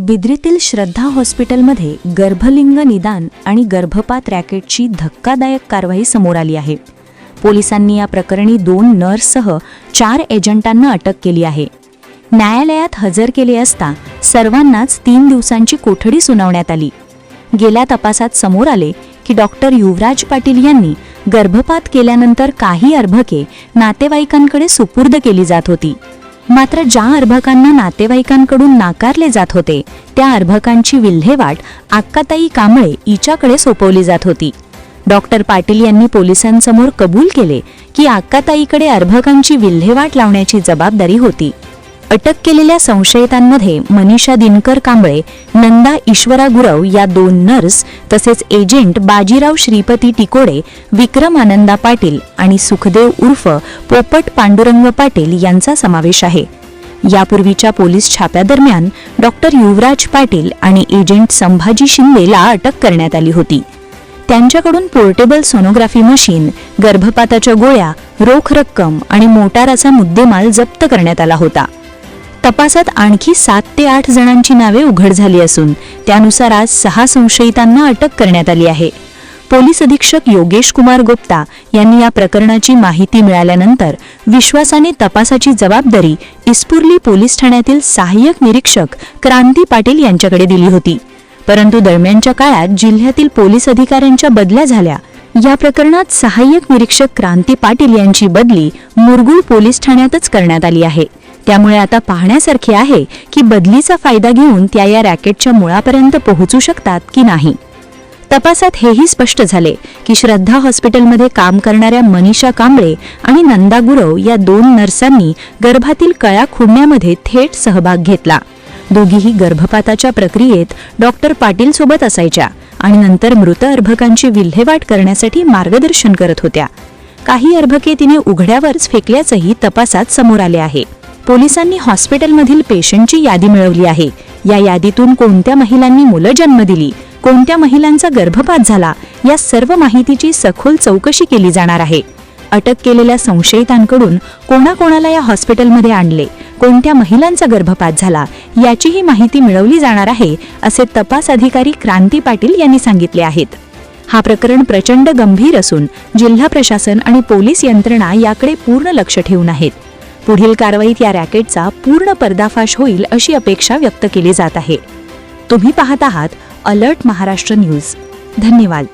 बिद्रीतील श्रद्धा हॉस्पिटलमध्ये गर्भलिंग निदान आणि गर्भपात रॅकेटची धक्कादायक कारवाई समोर आली आहे. पोलिसांनी या प्रकरणी 2 नर्ससह 4 एजंटांना अटक केली आहे. न्यायालयात हजर केले असता सर्वांनाच 3 दिवसांची कोठडी सुनावण्यात आली. गेल्या तपासात समोर आले की डॉक्टर युवराज पाटील यांनी गर्भपात केल्यानंतर काही अर्भके नातेवाईकांकडे सुपूर्द केली जात होती. मात्र ज्या अर्भकांना नातेवाईकांकडून नाकारले जात होते त्या अर्भकांची विल्हेवाट अक्काताई कांबळे हिच्याकडे सोपवली जात होती. डॉक्टर पाटील यांनी पोलिसांसमोर कबूल केले की अक्काताईकडे अर्भकांची विल्हेवाट लावण्याची जबाबदारी होती. अटक केलेल्या संशयितांमध्ये मनीषा दिनकर कांबळे, नंदा ईश्वरा गुरव या 2 नर्स तसेच एजंट बाजीराव श्रीपती टिकोडे, विक्रम आनंदा पाटील आणि सुखदेव उर्फ पोपट पांडुरंग पाटील यांचा समावेश आहे. यापूर्वीच्या पोलीस छाप्यादरम्यान डॉक्टर युवराज पाटील आणि एजंट संभाजी शिंदेला अटक करण्यात आली होती. त्यांच्याकडून पोर्टेबल सोनोग्राफी मशीन, गर्भपाताच्या गोळ्या, रोख रक्कम आणि मोटाराचा मुद्देमाल जप्त करण्यात आला होता. तपासात आणखी 7 ते 8 जणांची नावे उघड झाली असून त्यानुसार आज 6 संशयितांना अटक करण्यात आली आहे. पोलीस अधीक्षक योगेश कुमार गुप्ता यांनी या प्रकरणाची माहिती मिळाल्यानंतर विश्वासाने तपासाची जबाबदारी इस्पुर्ली पोलीस ठाण्यातील सहाय्यक निरीक्षक क्रांती पाटील यांच्याकडे दिली होती. परंतु दरम्यानच्या काळात जिल्ह्यातील पोलीस अधिकाऱ्यांच्या बदल्या झाल्या. या प्रकरणात सहाय्यक निरीक्षक क्रांती पाटील यांची बदली मुरगुळ पोलीस ठाण्यातच करण्यात आली आहे. त्यामुळे आता पाहण्यासारखे आहे की बदलीचा फायदा घेऊन त्या या रॅकेटच्या मुळापर्यंत पोहोचू शकतात की नाही. तपासात हेही स्पष्ट झाले की श्रद्धा हॉस्पिटलमध्ये काम करणाऱ्या मनीषा कांबळे आणि नंदा गुरव या 2 नर्सांनी गर्भातील कळा खुडण्यामध्ये थेट सहभाग घेतला. दोघीही गर्भपाताच्या प्रक्रियेत डॉक्टर पाटील सोबत असायच्या आणि नंतर मृत अर्भकांची विल्हेवाट करण्यासाठी मार्गदर्शन करत होत्या. काही अर्भके तिने उघड्यावरच फेकल्याचंही तपासात समोर आले आहे. पोलिसांनी हॉस्पिटलमधील पेशंटची यादी मिळवली आहे. या यादीतून कोणत्या महिलांनी मुलं जन्म दिली, कोणत्या महिलांचा गर्भपात झाला या सर्व माहितीची सखोल चौकशी केली जाणार आहे. अटक केलेल्या संशयितांकडून कोणाकोणाला या हॉस्पिटलमध्ये आणले, कोणत्या महिलांचा गर्भपात झाला याचीही माहिती मिळवली जाणार आहे असे तपास अधिकारी क्रांती पाटील यांनी सांगितले आहेत. हा प्रकरण प्रचंड गंभीर असून जिल्हा प्रशासन आणि पोलीस यंत्रणा याकडे पूर्ण लक्ष ठेवून आहेत. पुढील कारवाईत या रॅकेटचा पूर्ण पर्दाफाश होईल अशी अपेक्षा व्यक्त केली जात आहे. तुम्ही पाहत आहात अलर्ट महाराष्ट्र न्यूज. धन्यवाद.